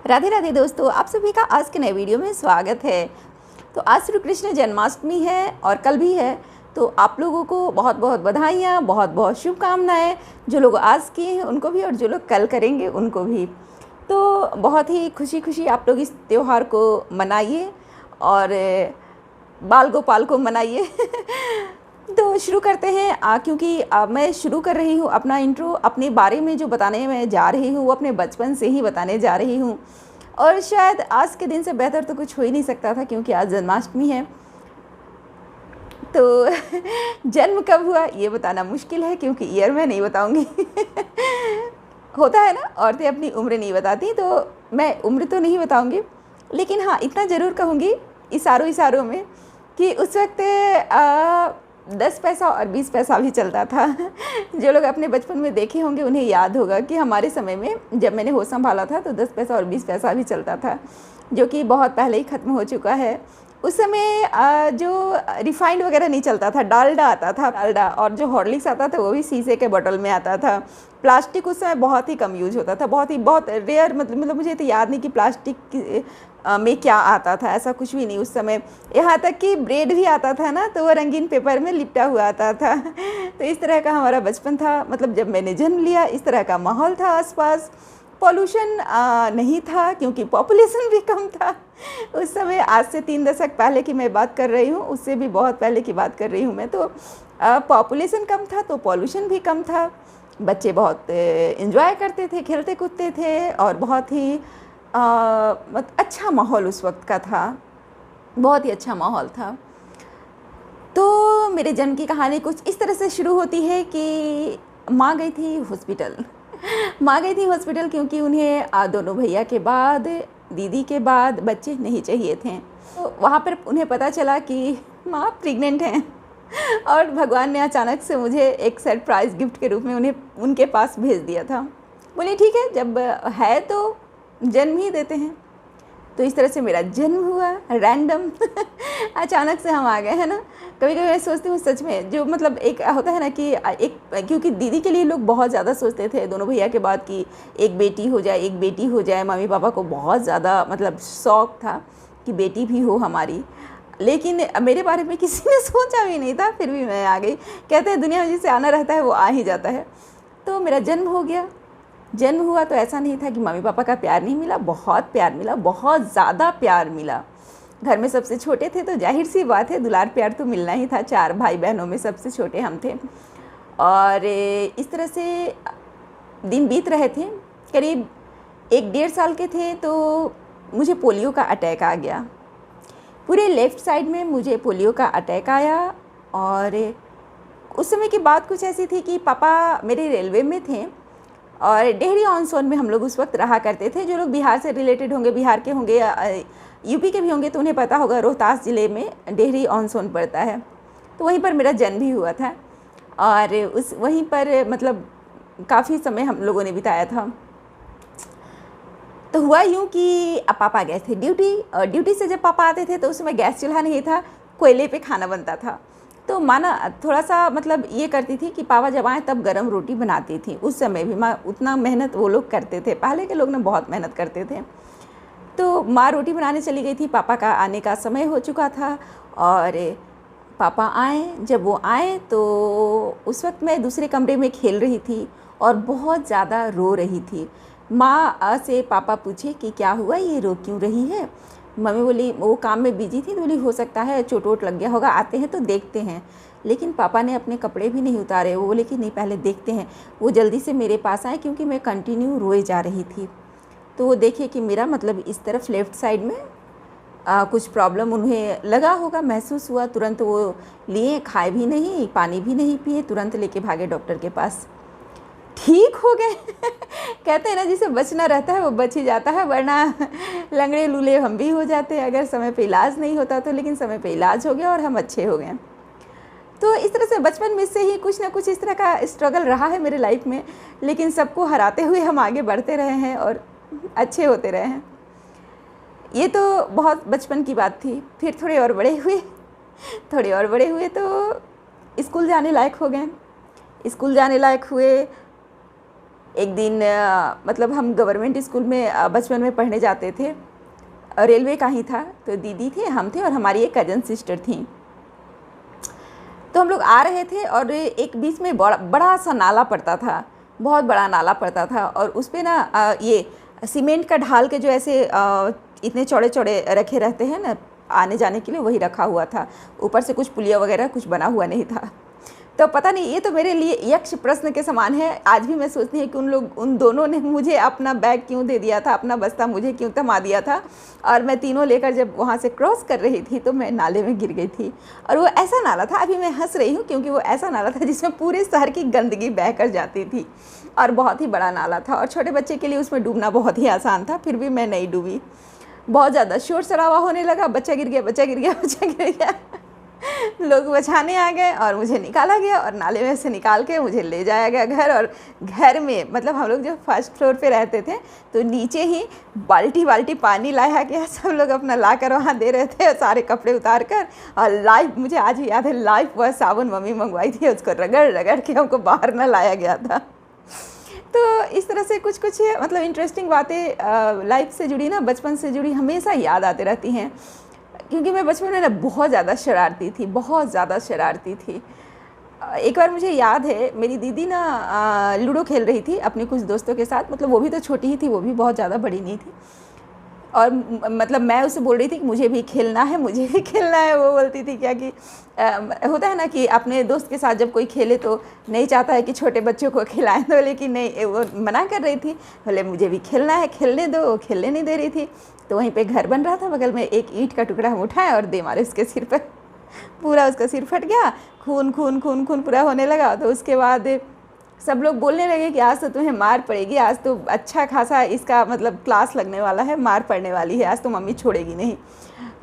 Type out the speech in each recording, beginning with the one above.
राधे राधे दोस्तों, आप सभी का आज के नए वीडियो में स्वागत है। तो आज श्री कृष्ण जन्माष्टमी है और कल भी है, तो आप लोगों को बहुत बहुत बधाइयाँ, बहुत बहुत शुभकामनाएं। जो लोग आज किए हैं उनको भी और जो लोग कल करेंगे उनको भी। तो बहुत ही खुशी खुशी आप लोग इस त्यौहार को मनाइए और बाल गोपाल को मनाइए। तो शुरू करते हैं क्योंकि मैं शुरू कर रही हूँ अपना इंट्रो अपने बारे में। जो बताने मैं जा रही हूँ वो अपने बचपन से ही बताने जा रही हूँ, और शायद आज के दिन से बेहतर तो कुछ हो ही नहीं सकता था क्योंकि आज जन्माष्टमी है। तो जन्म कब हुआ ये बताना मुश्किल है क्योंकि ईयर मैं नहीं बताऊँगी। होता है ना, औरतें अपनी उम्र नहीं बताती, तो मैं उम्र तो नहीं बताऊँगी, लेकिन हाँ इतना ज़रूर कहूँगी इशारों में कि उस वक्त 10 पैसा और 20 पैसा भी चलता था। जो लोग अपने बचपन में देखे होंगे उन्हें याद होगा कि हमारे समय में जब मैंने होश संभाला था तो 10 पैसा और 20 पैसा भी चलता था, जो कि बहुत पहले ही ख़त्म हो चुका है। उस समय जो रिफाइंड वगैरह नहीं चलता था, डालडा आता था, डालडा, और जो हॉर्लिक्स आता था वो भी शीशे के बोतल में आता था। प्लास्टिक उस समय बहुत ही कम यूज होता था, बहुत रेयर, मतलब मुझे तो याद नहीं कि प्लास्टिक में क्या आता था, ऐसा कुछ भी नहीं उस समय। यहाँ तक कि ब्रेड भी आता था ना, तो वो रंगीन पेपर में लिपटा हुआ आता था। तो इस तरह का हमारा बचपन था, मतलब जब मैंने जन्म लिया इस तरह का माहौल था आसपास। पॉल्यूशन नहीं था क्योंकि पॉपुलेशन भी कम था उस समय। आज से 3 दशक पहले की मैं बात कर रही हूँ, उससे भी बहुत पहले की बात कर रही हूँ मैं। तो पॉपुलेशन कम था तो पॉल्यूशन भी कम था। बच्चे बहुत एंजॉय करते थे, खेलते कूदते थे, और बहुत ही अच्छा माहौल उस वक्त का था, बहुत ही अच्छा माहौल था। तो मेरे जन्म की कहानी कुछ इस तरह से शुरू होती है कि माँ गई थी हॉस्पिटल। माँ गई थी हॉस्पिटल क्योंकि उन्हें दोनों भैया के बाद, दीदी के बाद बच्चे नहीं चाहिए थे। तो वहाँ पर उन्हें पता चला कि माँ प्रेग्नेंट हैं, और भगवान ने अचानक से मुझे एक सरप्राइज़ गिफ्ट के रूप में उन्हें उनके पास भेज दिया था। बोले ठीक है, जब है तो जन्म ही देते हैं। तो इस तरह से मेरा जन्म हुआ, रैंडम। अचानक से हम आ गए, है ना। कभी कभी मैं सोचती हूँ सच में, जो मतलब एक होता है ना कि एक, क्योंकि दीदी के लिए लोग बहुत ज़्यादा सोचते थे दोनों भैया के बाद कि एक बेटी हो जाए, एक बेटी हो जाए। मम्मी पापा को बहुत ज़्यादा मतलब शौक़ था कि बेटी भी हो हमारी, लेकिन मेरे बारे में किसी ने सोचा भी नहीं था, फिर भी मैं आ गई। कहते हैं दुनिया में जिसे आना रहता है वो आ ही जाता है। तो मेरा जन्म हो गया। जन्म हुआ तो ऐसा नहीं था कि मम्मी पापा का प्यार नहीं मिला, बहुत प्यार मिला, बहुत ज़्यादा प्यार मिला। घर में सबसे छोटे थे तो जाहिर सी बात है दुलार प्यार तो मिलना ही था। 4 भाई बहनों में सबसे छोटे हम थे, और इस तरह से दिन बीत रहे थे। करीब 1-1.5 साल के थे तो मुझे पोलियो का अटैक आ गया। पूरे लेफ़्ट साइड में मुझे पोलियो का अटैक आया। और उस समय की बात कुछ ऐसी थी कि पापा मेरे रेलवे में थे, और डेहरी ऑन सोन में हम लोग उस वक्त रहा करते थे। जो लोग बिहार से रिलेटेड होंगे, बिहार के होंगे, यूपी के भी होंगे, तो उन्हें पता होगा रोहतास ज़िले में डेहरी ऑन सोन पड़ता है। तो वहीं पर मेरा जन्म भी हुआ था, और वहीं पर मतलब काफ़ी समय हम लोगों ने बिताया था। तो हुआ यूँ कि अब पापा गए थे ड्यूटी, और ड्यूटी से जब पापा आते थे तो उस समय गैस चूल्हा नहीं था, कोयले पे खाना बनता था। तो माँ ना थोड़ा सा मतलब ये करती थी कि पापा जब आए तब गरम रोटी बनाती थी। उस समय भी माँ उतना मेहनत वो लोग करते थे, पहले के लोग ना बहुत मेहनत करते थे। तो माँ रोटी बनाने चली गई थी, पापा का आने का समय हो चुका था, और पापा आए। जब वो आए तो उस वक्त मैं दूसरे कमरे में खेल रही थी और बहुत ज़्यादा रो रही थी। माँ से पापा पूछे कि क्या हुआ, ये रो क्यों रही है। मम्मी बोली वो काम में बिजी थी, तो बोली हो सकता है चोट वोट लग गया होगा, आते हैं तो देखते हैं। लेकिन पापा ने अपने कपड़े भी नहीं उतारे, वो बोले कि नहीं पहले देखते हैं। वो जल्दी से मेरे पास आए क्योंकि मैं कंटिन्यू रोए जा रही थी। तो वो देखे कि मेरा मतलब इस तरफ लेफ़्ट साइड में कुछ प्रॉब्लम उन्हें लगा होगा, महसूस हुआ। तुरंत वो लिए, खाए भी नहीं, पानी भी नहीं पिए, तुरंत लेके भागे डॉक्टर के पास। ठीक हो गए। कहते हैं ना जिसे बचना रहता है वो बच ही जाता है, वरना लंगड़े लूले हम भी हो जाते हैं अगर समय पे इलाज नहीं होता तो। लेकिन समय पे इलाज हो गया और हम अच्छे हो गए। तो इस तरह से बचपन में से ही कुछ ना कुछ इस तरह का स्ट्रगल रहा है मेरे लाइफ में, लेकिन सबको हराते हुए हम आगे बढ़ते रहे हैं और अच्छे होते रहे हैं। ये तो बहुत बचपन की बात थी। फिर थोड़े और बड़े हुए तो स्कूल जाने लायक हो गए। स्कूल जाने लायक हुए एक दिन मतलब हम गवर्नमेंट स्कूल में बचपन में पढ़ने जाते थे, रेलवे का ही था। तो दीदी थे, हम थे और हमारी एक कज़न सिस्टर थी। तो हम लोग आ रहे थे और एक बीच में बड़ा सा नाला पड़ता था, बहुत बड़ा नाला पड़ता था। और उस पर ना ये सीमेंट का ढाल के जो ऐसे इतने चौड़े चौड़े रखे रहते हैं ना आने जाने के लिए, वही रखा हुआ था। ऊपर से कुछ पुलिया वगैरह कुछ बना हुआ नहीं था। तो पता नहीं, ये तो मेरे लिए यक्ष प्रश्न के समान है। आज भी मैं सोचती हूँ कि उन दोनों ने मुझे अपना बैग क्यों दे दिया था, अपना बस्ता मुझे क्यों थमा दिया था। और मैं तीनों लेकर जब वहाँ से क्रॉस कर रही थी तो मैं नाले में गिर गई थी। और वो ऐसा नाला था, अभी मैं हंस रही हूँ क्योंकि वो ऐसा नाला था जिसमें पूरे शहर की गंदगी बह कर जाती थी। और बहुत ही बड़ा नाला था और छोटे बच्चे के लिए उसमें डूबना बहुत ही आसान था। फिर भी मैं नहीं डूबी। बहुत ज़्यादा शोर शराबा होने लगा, बच्चा गिर गया, बच्चा गिर गया, बच्चा गिर गया। लोग बचाने आ गए और मुझे निकाला गया और नाले में से निकाल के मुझे ले जाया गया घर। और घर में मतलब हम लोग जो फर्स्ट फ्लोर पे रहते थे तो नीचे ही बाल्टी बाल्टी पानी लाया गया। सब लोग अपना ला कर वहाँ दे रहे थे, सारे कपड़े उतार कर। और लाइव, मुझे आज भी याद है, लाइव वह साबुन मम्मी मंगवाई थी, उसको रगड़ रगड़ के हमको बाहर ना लाया गया था। तो इस तरह से कुछ कुछ मतलब इंटरेस्टिंग बातें लाइफ से जुड़ी ना, बचपन से जुड़ी, हमेशा याद आती रहती हैं। क्योंकि मैं बचपन में ना बहुत ज़्यादा शरारती थी, बहुत ज़्यादा शरारती थी। एक बार मुझे याद है, मेरी दीदी ना लूडो खेल रही थी अपने कुछ दोस्तों के साथ। मतलब वो भी तो छोटी ही थी, वो भी बहुत ज़्यादा बड़ी नहीं थी। और मतलब मैं उससे बोल रही थी कि मुझे भी खेलना है, मुझे भी खेलना है। वो बोलती थी क्या कि होता है ना कि अपने दोस्त के साथ जब कोई खेले तो नहीं चाहता है कि छोटे बच्चों को खिलाएं, तो लेकिन नहीं, वो मना कर रही थी। बोले मुझे भी खेलना है, खेलने दो। वो खेलने नहीं दे रही थी। तो वहीं पे घर बन रहा था बगल में, एक ईंट का टुकड़ा हम उठाए और दे मारे उसके सिर पर। पूरा उसका सिर फट गया, खून खून खून खून पूरा होने लगा। तो उसके बाद सब लोग बोलने लगे कि आज तो तुम्हें मार पड़ेगी, आज तो अच्छा खासा इसका मतलब क्लास लगने वाला है, मार पड़ने वाली है, आज तो मम्मी छोड़ेगी नहीं।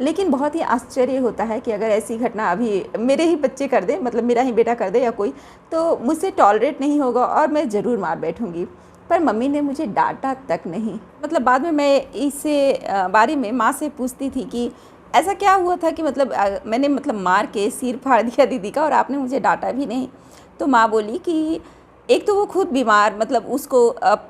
लेकिन बहुत ही आश्चर्य होता है कि अगर ऐसी घटना अभी मेरे ही बच्चे कर दे, मतलब मेरा ही बेटा कर दे या कोई, तो मुझसे टॉलरेट नहीं होगा और मैं ज़रूर मार बैठूँगी। पर मम्मी ने मुझे डांटा तक नहीं। मतलब बाद में मैं इससे बारे में माँ से पूछती थी कि ऐसा क्या हुआ था कि मतलब मैंने मतलब मार के सिर फाड़ दिया दीदी का और आपने मुझे डांटा भी नहीं। तो माँ बोली कि एक तो वो खुद बीमार, मतलब उसको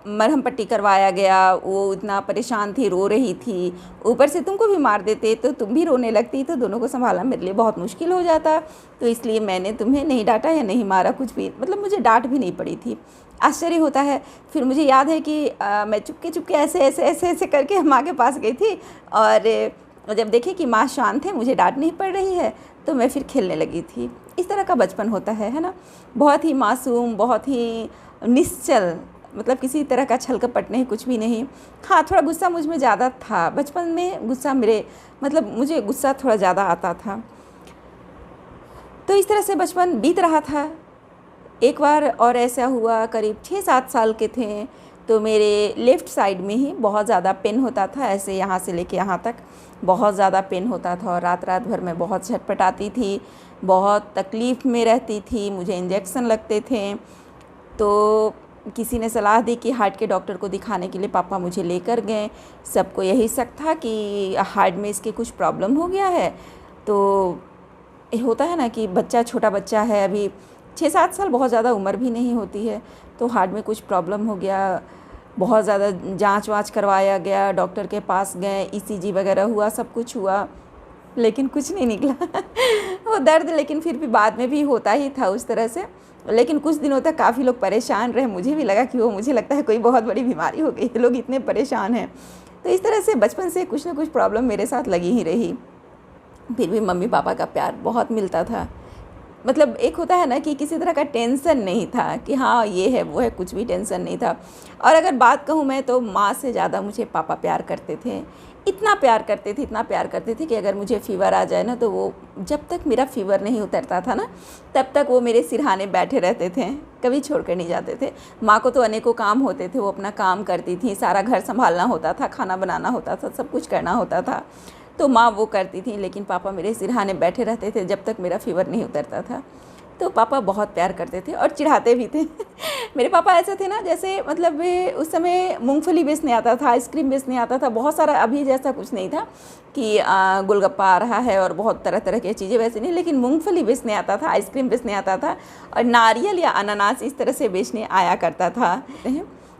मरहम पट्टी करवाया गया, वो इतना परेशान थी, रो रही थी, ऊपर से तुमको भी मार देते तो तुम भी रोने लगती, तो दोनों को संभालना मेरे लिए बहुत मुश्किल हो जाता। तो इसलिए मैंने तुम्हें नहीं डांटा या नहीं मारा, कुछ भी, मतलब मुझे डांट भी नहीं पड़ी थी। आश्चर्य होता है। फिर मुझे याद है कि मैं चुपके चुपके ऐसे ऐसे ऐसे ऐसे करके माँ के पास गई थी। और जब देखे कि माँ शांत है, मुझे डांट नहीं पड़ रही है, तो मैं फिर खेलने लगी थी। इस तरह का बचपन होता है ना, बहुत ही मासूम, बहुत ही निश्चल, मतलब किसी तरह का छल कपट नहीं, कुछ भी नहीं। हाँ, थोड़ा गुस्सा मुझ में ज़्यादा था बचपन में, गुस्सा मेरे मतलब मुझे गुस्सा थोड़ा ज़्यादा आता था। तो इस तरह से बचपन बीत रहा था। एक बार और ऐसा हुआ, करीब 6-7 साल के थे, तो मेरे लेफ़्ट साइड में ही बहुत ज़्यादा पेन होता था, ऐसे यहाँ से लेके यहाँ तक बहुत ज़्यादा पेन होता था। और रात रात भर मैं बहुत छटपटाती थी, बहुत तकलीफ़ में रहती थी, मुझे इंजेक्शन लगते थे। तो किसी ने सलाह दी कि हार्ट के डॉक्टर को दिखाने के लिए पापा मुझे लेकर गए। सबको यही शक था कि हार्ट में इसके कुछ प्रॉब्लम हो गया है। तो होता है ना कि बच्चा, छोटा बच्चा है, अभी 6-7 साल बहुत ज़्यादा उम्र भी नहीं होती है, तो हार्ट में कुछ प्रॉब्लम हो गया। बहुत ज़्यादा जांच वाँच करवाया गया, डॉक्टर के पास गए, ईसीजी वगैरह हुआ, सब कुछ हुआ, लेकिन कुछ नहीं निकला। वो दर्द लेकिन फिर भी बाद में भी होता ही था उस तरह से। लेकिन कुछ दिनों तक काफ़ी लोग परेशान रहे, मुझे भी लगा कि वो, मुझे लगता है कोई बहुत बड़ी बीमारी हो गई है, लोग इतने परेशान हैं। तो इस तरह से बचपन से कुछ ना कुछ प्रॉब्लम मेरे साथ लगी ही रही। फिर भी मम्मी पापा का प्यार बहुत मिलता था। मतलब एक होता है ना कि किसी तरह का टेंशन नहीं था कि हाँ ये है वो है, कुछ भी टेंशन नहीं था। और अगर बात कहूँ मैं, तो माँ से ज़्यादा मुझे पापा प्यार करते थे। इतना प्यार करते थे, इतना प्यार करते थे कि अगर मुझे फ़ीवर आ जाए ना, तो वो, जब तक मेरा फ़ीवर नहीं उतरता था ना, तब तक वो मेरे सिरहाने बैठे रहते थे, कभी छोड़ कर नहीं जाते थे। माँ को तो अनेकों काम होते थे, वो अपना काम करती थी, सारा घर संभालना होता था, खाना बनाना होता था, सब कुछ करना होता था, तो माँ वो करती थी। लेकिन पापा मेरे सिरहाने बैठे रहते थे जब तक मेरा फ़ीवर नहीं उतरता था। तो पापा बहुत प्यार करते थे और चिढ़ाते भी थे। मेरे पापा ऐसे थे ना, जैसे मतलब वे उस समय मूंगफली बेचने आता था, आइसक्रीम बेचने आता था, बहुत सारा, अभी जैसा कुछ नहीं था कि गोलगप्पा आ रहा है और बहुत तरह तरह की चीज़ें, वैसे नहीं, लेकिन मूंगफली बेचने आता था, आइसक्रीम बेचने आता था, और नारियल या अनानास इस तरह से बेचने आया करता था।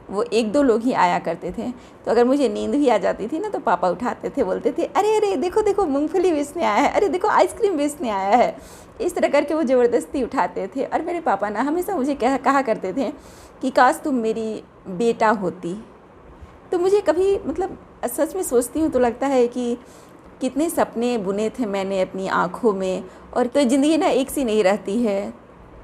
वो 1-2 लोग ही आया करते थे। तो अगर मुझे नींद भी आ जाती थी ना तो पापा उठाते थे, बोलते थे अरे अरे देखो देखो मूंगफली बेचने आया है, अरे देखो आइसक्रीम बेचने आया है। इस तरह करके वो ज़बरदस्ती उठाते थे। और मेरे पापा ना हमेशा मुझे कहा करते थे कि काश तुम मेरी बेटा होती। तो मुझे कभी मतलब सच में सोचती हूँ तो लगता है कि कितने सपने बुने थे मैंने अपनी आँखों में। और तो ज़िंदगी ना एक सी नहीं रहती है।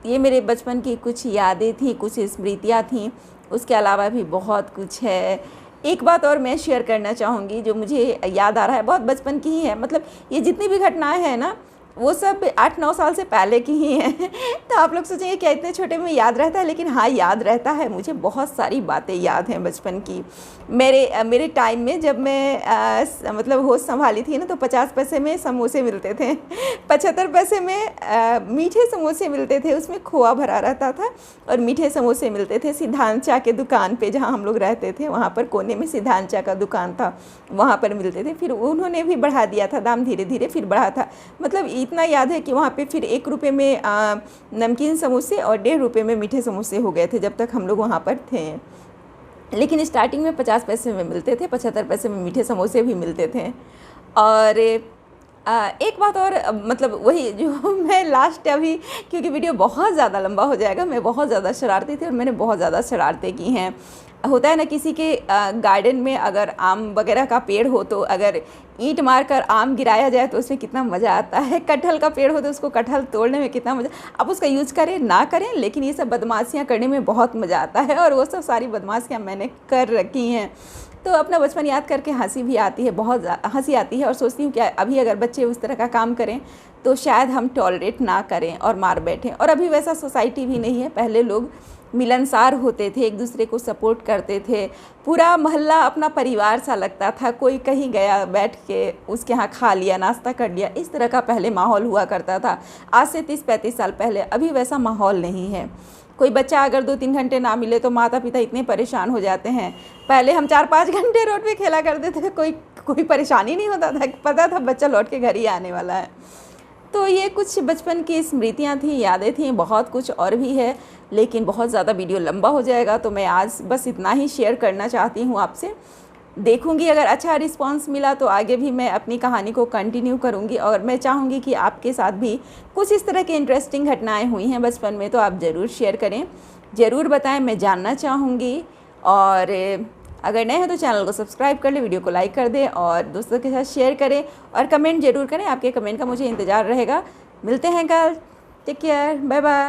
ये मेरे बचपन की कुछ यादें थी, कुछ स्मृतियाँ थीं, उसके अलावा भी बहुत कुछ है। एक बात और मैं शेयर करना चाहूँगी जो मुझे याद आ रहा है, बहुत बचपन की ही है। मतलब ये जितनी भी घटनाएं हैं ना वो सब 8-9 साल से पहले की ही हैं। तो आप लोग सोचेंगे क्या इतने छोटे में याद रहता है, लेकिन हाँ याद रहता है। मुझे बहुत सारी बातें याद हैं बचपन की। मेरे टाइम में जब मैं मतलब होश संभाली थी ना तो 50 पैसे में समोसे मिलते थे, 75 पैसे में मीठे समोसे मिलते थे, उसमें खोआ भरा रहता था और मीठे समोसे मिलते थे। सिद्धांत चा के दुकान पे जहाँ हम लोग रहते थे वहाँ पर कोने में सिद्धांत चा का दुकान था, वहाँ पर मिलते थे। फिर उन्होंने भी बढ़ा दिया था दाम, धीरे धीरे फिर बढ़ा था। मतलब इतना याद है कि वहाँ पे फिर 1 रुपये में नमकीन समोसे और 1.5 रुपये में मीठे समोसे हो गए थे जब तक हम लोग वहाँ पर थे। लेकिन स्टार्टिंग में 50 पैसे में मिलते थे, 75 पैसे में मीठे समोसे भी मिलते थे। और एक बात और मतलब वही जो मैं लास्ट अभी, क्योंकि वीडियो बहुत ज़्यादा लंबा हो जाएगा, मैं बहुत ज़्यादा शरारती थी और मैंने बहुत ज़्यादा शरारतें की हैं। होता है ना किसी के गार्डन में अगर आम वगैरह का पेड़ हो तो अगर ईंट मारकर आम गिराया जाए तो उसमें कितना मज़ा आता है। कटहल का पेड़ हो तो उसको कटहल तोड़ने में कितना मज़ा। अब उसका यूज़ करें ना करें, लेकिन ये सब बदमाशियाँ करने में बहुत मज़ा आता है और वो सब सारी बदमाशियाँ मैंने कर रखी हैं। तो अपना बचपन याद करके हंसी भी आती है, बहुत हंसी आती है। और सोचती हूँ कि अभी अगर बच्चे उस तरह का काम करें तो शायद हम टॉलरेट ना करें और मार बैठें। और अभी वैसा सोसाइटी भी नहीं है। पहले लोग मिलनसार होते थे, एक दूसरे को सपोर्ट करते थे, पूरा मोहल्ला अपना परिवार सा लगता था। कोई कहीं गया बैठ के उसके यहाँ खा लिया, नाश्ता कर लिया, इस तरह का पहले माहौल हुआ करता था, आज से 30-35 साल पहले। अभी वैसा माहौल नहीं है। कोई बच्चा अगर 2-3 घंटे ना मिले तो माता पिता इतने परेशान हो जाते हैं। पहले हम 4-5 घंटे रोड पे खेला करते थे, कोई परेशानी नहीं होता था, पता था बच्चा लौट के घर ही आने वाला है। तो ये कुछ बचपन की स्मृतियाँ थी, यादें थी, बहुत कुछ और भी है, लेकिन बहुत ज़्यादा वीडियो लंबा हो जाएगा तो मैं आज बस इतना ही शेयर करना चाहती हूँ आपसे। देखूँगी अगर अच्छा रिस्पांस मिला तो आगे भी मैं अपनी कहानी को कंटिन्यू करूँगी। और मैं चाहूँगी कि आपके साथ भी कुछ इस तरह की इंटरेस्टिंग घटनाएँ हुई हैं बचपन में तो आप ज़रूर शेयर करें, ज़रूर बताएं, मैं जानना चाहूँगी। और अगर नए हो तो चैनल को सब्सक्राइब कर लें, वीडियो को लाइक कर दें और दोस्तों के साथ शेयर करें और कमेंट ज़रूर करें। आपके कमेंट का मुझे इंतज़ार रहेगा। मिलते हैं कल, टेक केयर, बाय बाय।